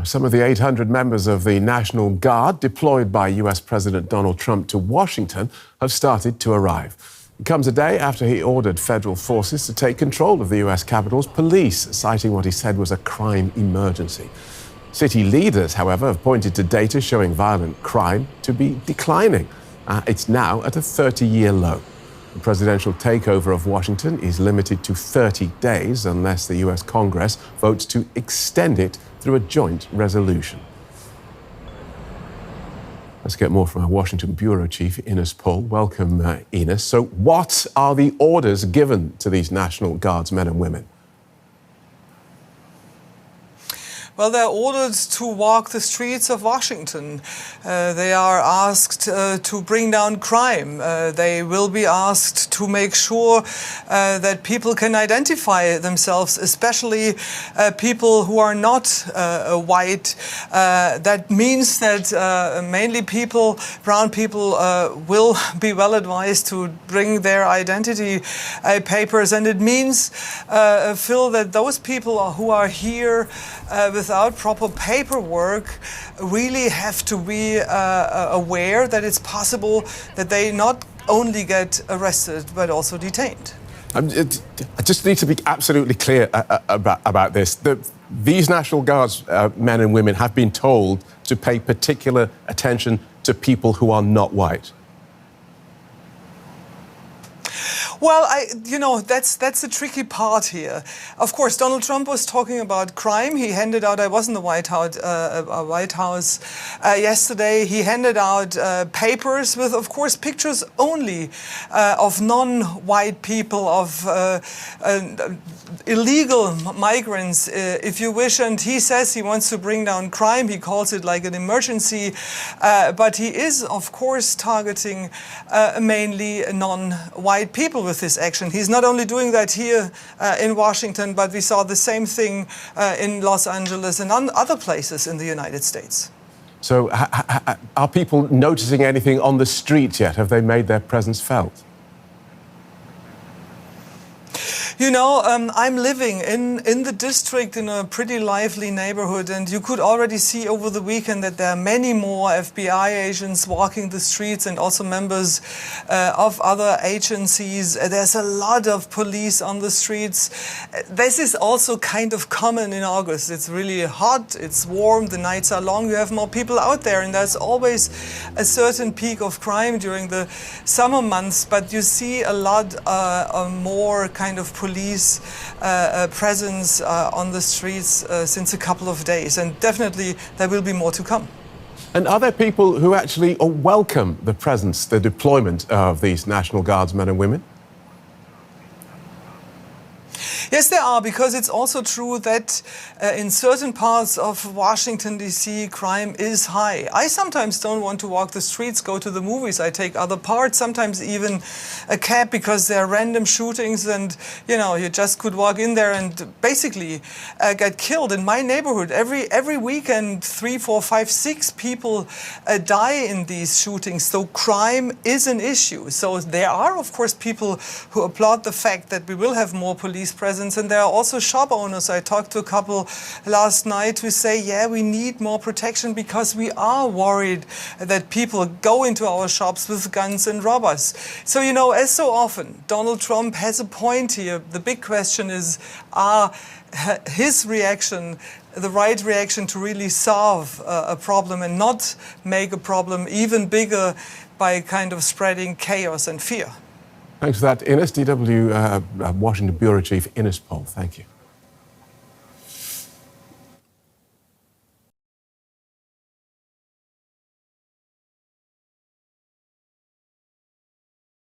Some of the 800 members of the National Guard deployed by US President Donald Trump to Washington have started to arrive. It comes a day after he ordered federal forces to take control of the US Capitol's police, citing what he said was a crime emergency. City leaders, however, have pointed to data showing violent crime to be declining. It's now at a 30-year low. The presidential takeover of Washington is limited to 30 days unless the US Congress votes to extend it through a joint resolution. Let's get more from our Washington bureau chief, Ines Paul. Welcome, Ines. So what are the orders given to these National Guards men and women? Well, they're ordered to walk the streets of Washington. They are asked to bring down crime. They will be asked to make sure that people can identify themselves, especially people who are not white. That means that mainly brown people, will be well advised to bring their identity papers. And it means, Phil, that those people who are here without proper paperwork really have to be aware that it's possible that they not only get arrested but also detained. I just need to be absolutely clear about this. These National Guards men and women have been told to pay particular attention to people who are not white. Well, that's the tricky part here. Of course, Donald Trump was talking about crime. He handed out, I was in the White House yesterday, he handed out papers with, of course, pictures only of non-white people, of illegal migrants, if you wish. And he says he wants to bring down crime. He calls it like an emergency. But he is, of course, targeting mainly non-white people with this action. He's not only doing that here in Washington, but we saw the same thing in Los Angeles and other places in the United States. So are people noticing anything on the streets yet? Have they made their presence felt? You know, I'm living in the district in a pretty lively neighborhood, and you could already see over the weekend that there are many more FBI agents walking the streets and also members of other agencies. There's a lot of police on the streets. This is also kind of common in August. It's really hot, it's warm, the nights are long, you have more people out there, and there's always a certain peak of crime during the summer months, but you see a lot more kind of police presence on the streets since a couple of days, and definitely there will be more to come. And are there people who actually welcome the presence, the deployment of these National Guards men and women? Yes, there are, because it's also true that in certain parts of Washington, D.C., crime is high. I sometimes don't want to walk the streets, go to the movies. I take other parts, sometimes even a cab, because there are random shootings and, you know, you just could walk in there and basically get killed. In my neighborhood, every weekend, 3, 4, 5, 6 people die in these shootings. So crime is an issue. So there are, of course, people who applaud the fact that we will have more police presence. And there are also shop owners. I talked to a couple last night who say, yeah, we need more protection because we are worried that people go into our shops with guns and rob us. So, you know, as so often, Donald Trump has a point here. The big question is, are his reaction the right reaction to really solve a problem and not make a problem even bigger by kind of spreading chaos and fear? Thanks for that, Ines. DW Washington Bureau Chief Ines Paul. Thank you.